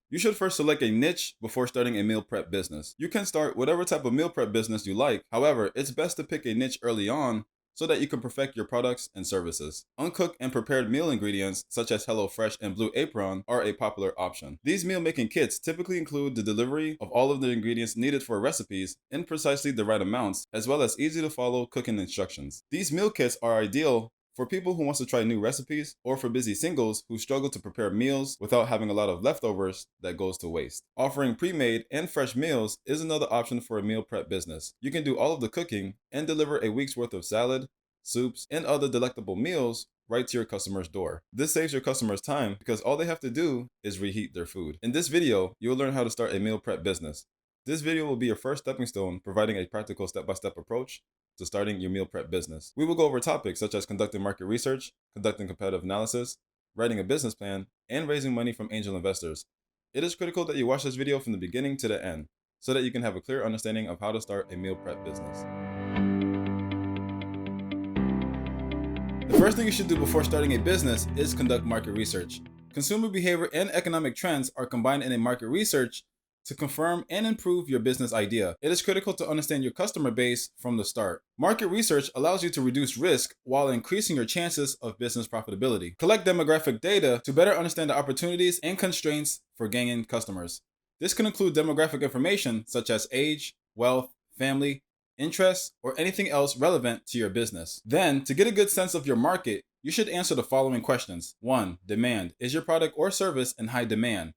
You should first select a niche before starting a meal prep business. You can start whatever type of meal prep business you like. However, it's best to pick a niche early on so that you can perfect your products and services. Uncooked and prepared meal ingredients such as HelloFresh and Blue Apron are a popular option. These meal making kits typically include the delivery of all of the ingredients needed for recipes in precisely the right amounts, as well as easy to follow cooking instructions. These meal kits are ideal for people who wants to try new recipes, or for busy singles who struggle to prepare meals without having a lot of leftovers that goes to waste. Offering pre-made and fresh meals is another option for a meal prep business. You can do all of the cooking and deliver a week's worth of salad, soups, and other delectable meals right to your customer's door. This saves your customers time because all they have to do is reheat their food. In this video, you will learn how to start a meal prep business. This video will be your first stepping stone, providing a practical step-by-step approach to starting your meal prep business. We will go over topics such as conducting market research, conducting competitive analysis, writing a business plan, and raising money from angel investors. It is critical that you watch this video from the beginning to the end so that you can have a clear understanding of how to start a meal prep business. The first thing you should do before starting a business is conduct market research. Consumer behavior and economic trends are combined in a market research to confirm and improve your business idea. It is critical to understand your customer base from the start. Market research allows you to reduce risk while increasing your chances of business profitability. Collect demographic data to better understand the opportunities and constraints for gaining customers. This can include demographic information such as age, wealth, family, interests, or anything else relevant to your business. Then, to get a good sense of your market, you should answer the following questions. 1. Demand. Is your product or service in high demand?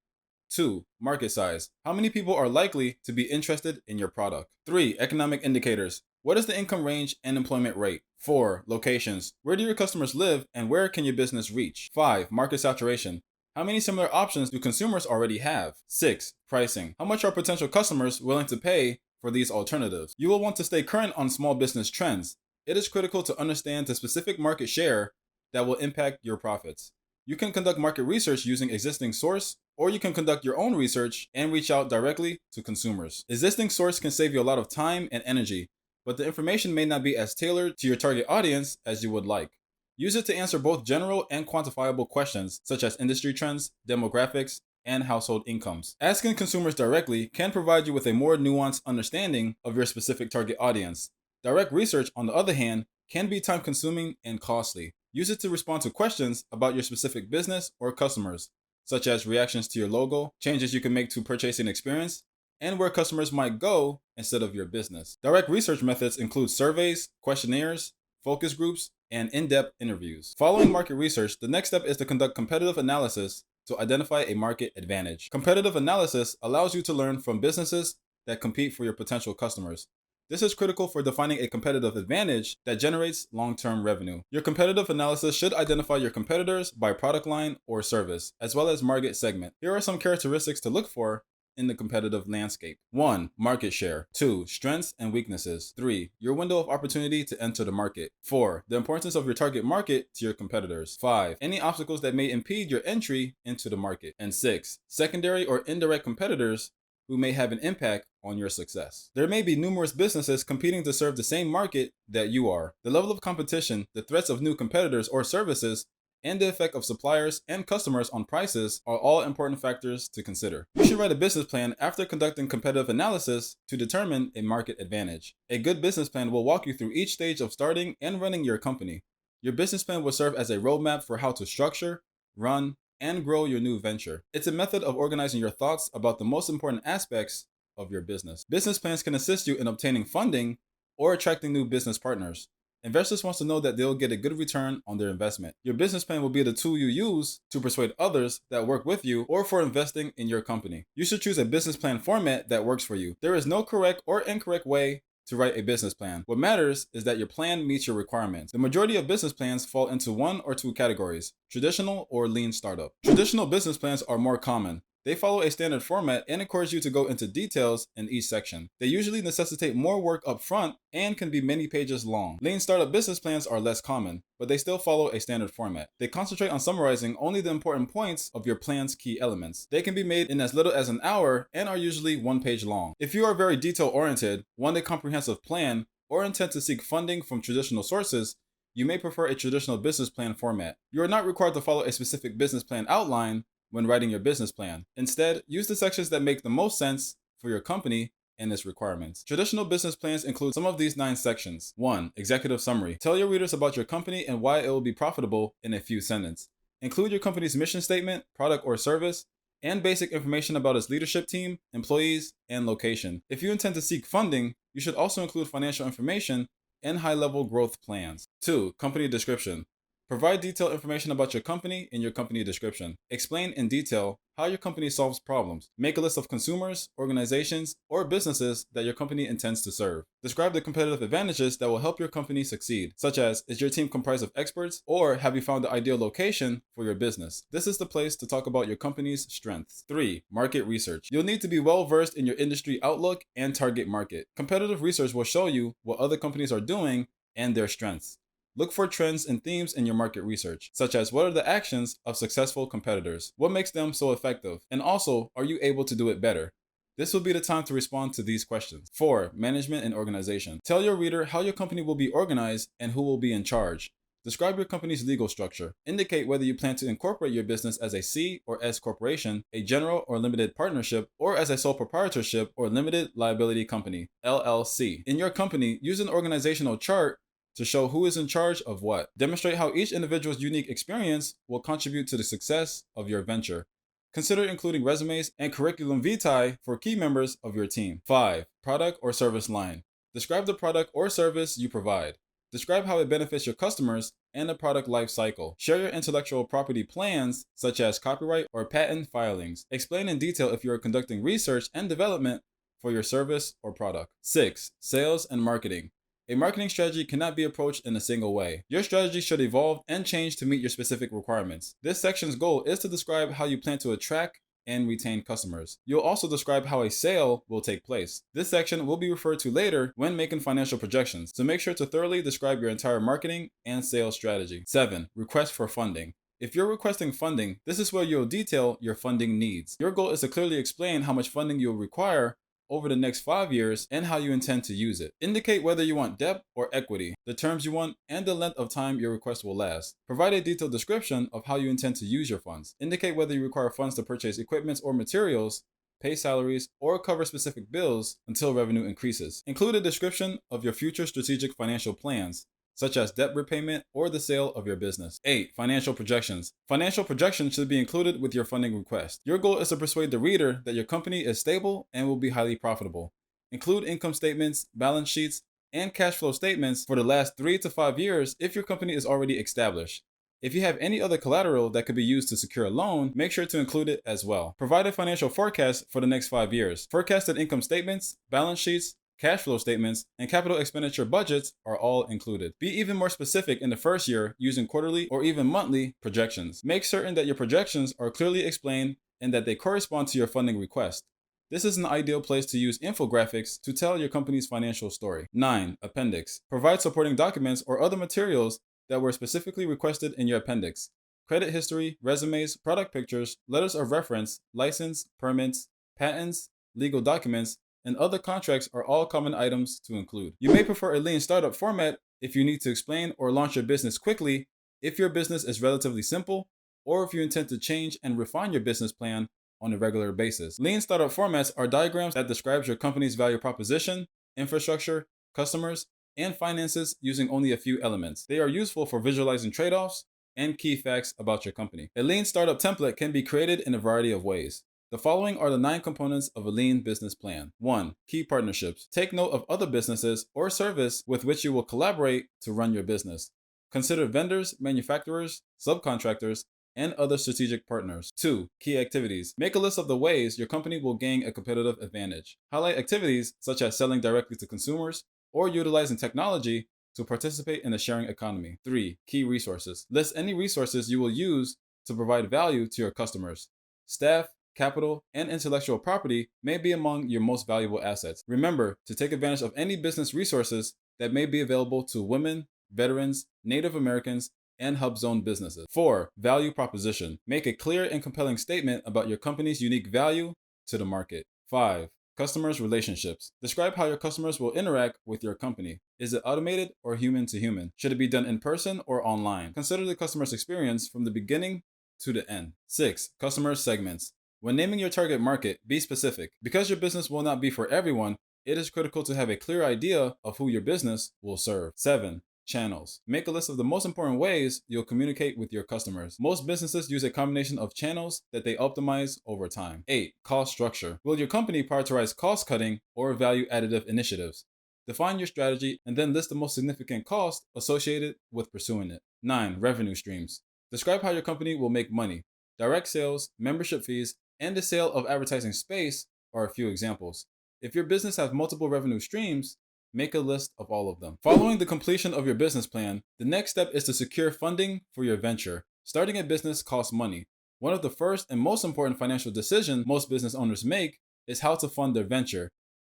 2. Market size. How many people are likely to be interested in your product? 3. Economic indicators. What is the income range and employment rate? 4. Locations. Where do your customers live and where can your business reach? 5. Market saturation. How many similar options do consumers already have? 6. Pricing. How much are potential customers willing to pay for these alternatives? You will want to stay current on small business trends. It is critical to understand the specific market share that will impact your profits. You can conduct market research using existing source, or you can conduct your own research and reach out directly to consumers. Existing source can save you a lot of time and energy, but the information may not be as tailored to your target audience as you would like. Use it to answer both general and quantifiable questions, such as industry trends, demographics, and household incomes. Asking consumers directly can provide you with a more nuanced understanding of your specific target audience. Direct research, on the other hand, can be time-consuming and costly. Use it to respond to questions about your specific business or customers, such as reactions to your logo, changes you can make to purchasing experience, and where customers might go instead of your business. Direct research methods include surveys, questionnaires, focus groups, and in-depth interviews. Following market research, the next step is to conduct competitive analysis to identify a market advantage. Competitive analysis allows you to learn from businesses that compete for your potential customers. This is critical for defining a competitive advantage that generates long-term revenue. Your competitive analysis should identify your competitors by product line or service, as well as market segment. Here are some characteristics to look for in the competitive landscape. 1. Market share. 2. Strengths and weaknesses. 3. Your window of opportunity to enter the market. 4. The importance of your target market to your competitors. 5. Any obstacles that may impede your entry into the market. And 6. Secondary or indirect competitors who may have an impact on your success. There may be numerous businesses competing to serve the same market that you are. The level of competition, the threats of new competitors or services, and the effect of suppliers and customers on prices are all important factors to consider. You should write a business plan after conducting competitive analysis to determine a market advantage. A good business plan will walk you through each stage of starting and running your company. Your business plan will serve as a roadmap for how to structure, run, and grow your new venture. It's a method of organizing your thoughts about the most important aspects of your business. Business plans can assist you in obtaining funding or attracting new business partners. Investors want to know that they'll get a good return on their investment. Your business plan will be the tool you use to persuade others that work with you or for investing in your company. You should choose a business plan format that works for you. There is no correct or incorrect way to write a business plan. What matters is that your plan meets your requirements. The majority of business plans fall into one or two categories: traditional or lean startup. Traditional business plans are more common. They follow a standard format and encourage you to go into details in each section. They usually necessitate more work up front and can be many pages long. Lean startup business plans are less common, but they still follow a standard format. They concentrate on summarizing only the important points of your plan's key elements. They can be made in as little as an hour and are usually one page long. If you are very detail-oriented, want a comprehensive plan, or intend to seek funding from traditional sources, you may prefer a traditional business plan format. You are not required to follow a specific business plan outline, when writing your business plan. Instead, use the sections that make the most sense for your company and its requirements. Traditional business plans include some of these 9 sections. 1. Executive summary. Tell your readers about your company and why it will be profitable in a few sentences. Include your company's mission statement, product or service, and basic information about its leadership team, employees, and location. If you intend to seek funding, you should also include financial information and high-level growth plans. 2. Company description. Provide detailed information about your company in your company description. Explain in detail how your company solves problems. Make a list of consumers, organizations, or businesses that your company intends to serve. Describe the competitive advantages that will help your company succeed, such as, is your team comprised of experts, or have you found the ideal location for your business? This is the place to talk about your company's strengths. 3. Market research. You'll need to be well versed in your industry outlook and target market. Competitive research will show you what other companies are doing and their strengths. Look for trends and themes in your market research, such as what are the actions of successful competitors? What makes them so effective? And also, are you able to do it better? This will be the time to respond to these questions. 4. Management and organization. Tell your reader how your company will be organized and who will be in charge. Describe your company's legal structure. Indicate whether you plan to incorporate your business as a C or S corporation, a general or limited partnership, or as a sole proprietorship or limited liability company, LLC. In your company, use an organizational chart to show who is in charge of what. Demonstrate how each individual's unique experience will contribute to the success of your venture. Consider including resumes and curriculum vitae for key members of your team. 5. Product or service line. Describe the product or service you provide. Describe how it benefits your customers and the product life cycle. Share your intellectual property plans, such as copyright or patent filings. Explain in detail if you are conducting research and development for your service or product. 6. Sales and marketing. A marketing strategy cannot be approached in a single way. Your strategy should evolve and change to meet your specific requirements. This section's goal is to describe how you plan to attract and retain customers. You'll also describe how a sale will take place. This section will be referred to later when making financial projections, so make sure to thoroughly describe your entire marketing and sales strategy. 7. Request for funding. If you're requesting funding, this is where you'll detail your funding needs. Your goal is to clearly explain how much funding you'll require over the next 5 years and how you intend to use it. Indicate whether you want debt or equity, the terms you want, and the length of time your request will last. Provide a detailed description of how you intend to use your funds. Indicate whether you require funds to purchase equipment or materials, pay salaries, or cover specific bills until revenue increases. Include a description of your future strategic financial plans, such as debt repayment or the sale of your business. 8. Financial projections. Financial projections should be included with your funding request. Your goal is to persuade the reader that your company is stable and will be highly profitable. Include income statements, balance sheets, and cash flow statements for the last 3 to 5 years if your company is already established. If you have any other collateral that could be used to secure a loan, make sure to include it as well. Provide a financial forecast for the next 5 years. Forecasted income statements, balance sheets, cash flow statements, and capital expenditure budgets are all included. Be even more specific in the first year using quarterly or even monthly projections. Make certain that your projections are clearly explained and that they correspond to your funding request. This is an ideal place to use infographics to tell your company's financial story. 9. Appendix. Provide supporting documents or other materials that were specifically requested in your appendix. Credit history, resumes, product pictures, letters of reference, license, permits, patents, legal documents, and other contracts are all common items to include. You may prefer a lean startup format if you need to explain or launch your business quickly, if your business is relatively simple, or if you intend to change and refine your business plan on a regular basis. Lean startup formats are diagrams that describes your company's value proposition, infrastructure, customers, and finances using only a few elements. They are useful for visualizing trade-offs and key facts about your company. A lean startup template can be created in a variety of ways. The following are the 9 components of a lean business plan. 1. Key partnerships. Take note of other businesses or service with which you will collaborate to run your business. Consider vendors, manufacturers, subcontractors, and other strategic partners. 2. Key activities. Make a list of the ways your company will gain a competitive advantage. Highlight activities such as selling directly to consumers or utilizing technology to participate in the sharing economy. 3. Key resources. List any resources you will use to provide value to your customers. Staff, capital, and intellectual property may be among your most valuable assets. Remember to take advantage of any business resources that may be available to women, veterans, Native Americans, and hub zone businesses. 4. Value proposition. Make a clear and compelling statement about your company's unique value to the market. 5. Customers' relationships. Describe how your customers will interact with your company. Is it automated or human to human? Should it be done in person or online? Consider the customer's experience from the beginning to the end. 6. Customer segments. When naming your target market, be specific. Because your business will not be for everyone, it is critical to have a clear idea of who your business will serve. 7. Channels. Make a list of the most important ways you'll communicate with your customers. Most businesses use a combination of channels that they optimize over time. 8. Cost structure. Will your company prioritize cost cutting or value additive initiatives? Define your strategy and then list the most significant costs associated with pursuing it. 9. Revenue streams. Describe how your company will make money. Direct sales, membership fees, and the sale of advertising space are a few examples. If your business has multiple revenue streams, make a list of all of them. Following the completion of your business plan, the next step is to secure funding for your venture. Starting a business costs money. One of the first and most important financial decisions most business owners make is how to fund their venture.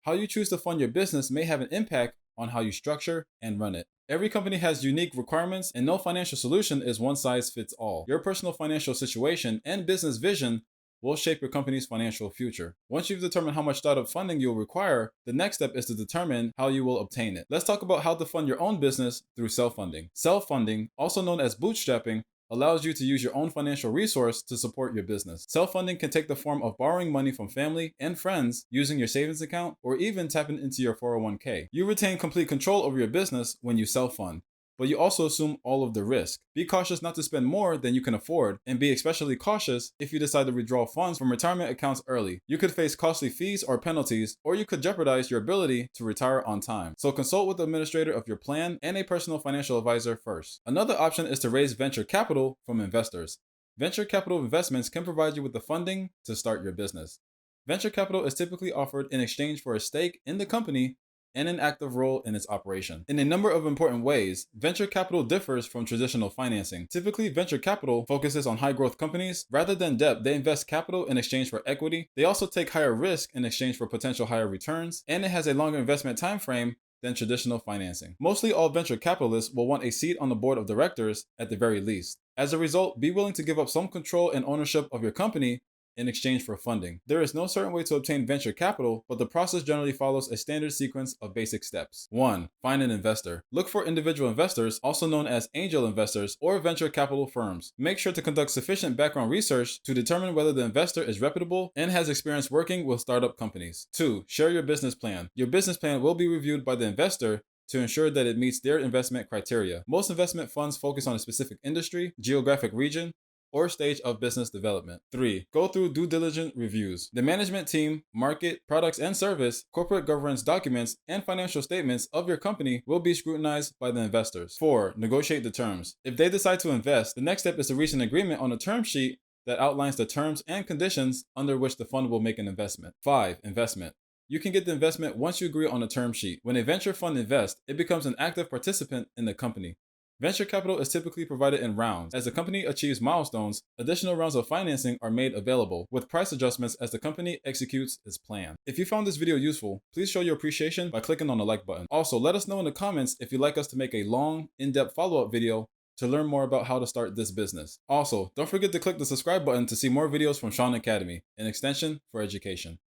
How you choose to fund your business may have an impact on how you structure and run it. Every company has unique requirements, and no financial solution is one size fits all. Your personal financial situation and business vision will shape your company's financial future. Once you've determined how much startup funding you'll require, the next step is to determine how you will obtain it. Let's talk about how to fund your own business through self-funding. Self-funding, also known as bootstrapping, allows you to use your own financial resource to support your business. Self-funding can take the form of borrowing money from family and friends, using your savings account, or even tapping into your 401k. You retain complete control over your business when you self-fund, but you also assume all of the risk. Be cautious not to spend more than you can afford, and be especially cautious if you decide to withdraw funds from retirement accounts early. You could face costly fees or penalties, or you could jeopardize your ability to retire on time. So consult with the administrator of your plan and a personal financial advisor first. Another option is to raise venture capital from investors. Venture capital investments can provide you with the funding to start your business. Venture capital is typically offered in exchange for a stake in the company and an active role in its operation. In a number of important ways, venture capital differs from traditional financing. Typically, venture capital focuses on high-growth companies. Rather than debt, they invest capital in exchange for equity. They also take higher risk in exchange for potential higher returns, and it has a longer investment time frame than traditional financing. Mostly all venture capitalists will want a seat on the board of directors at the very least. As a result, be willing to give up some control and ownership of your company in exchange for funding. There is no certain way to obtain venture capital, but the process generally follows a standard sequence of basic steps. 1. Find an investor. Look for individual investors, also known as angel investors or venture capital firms. Make sure to conduct sufficient background research to determine whether the investor is reputable and has experience working with startup companies. 2. Share your business plan. Your business plan will be reviewed by the investor to ensure that it meets their investment criteria. Most investment funds focus on a specific industry, geographic region, or stage of business development. 3. Go through due diligence reviews. The management team, market, products and service, corporate governance documents, and financial statements of your company will be scrutinized by the investors. 4. Negotiate the terms. If they decide to invest, the next step is to reach an agreement on a term sheet that outlines the terms and conditions under which the fund will make an investment. 5. Investment. You can get the investment once you agree on a term sheet. When a venture fund invests, it becomes an active participant in the company. Venture capital is typically provided in rounds. As the company achieves milestones, additional rounds of financing are made available, with price adjustments as the company executes its plan. If you found this video useful, please show your appreciation by clicking on the like button. Also, let us know in the comments if you'd like us to make a long, in-depth follow-up video to learn more about how to start this business. Also, don't forget to click the subscribe button to see more videos from Shaun Academy, an extension for education.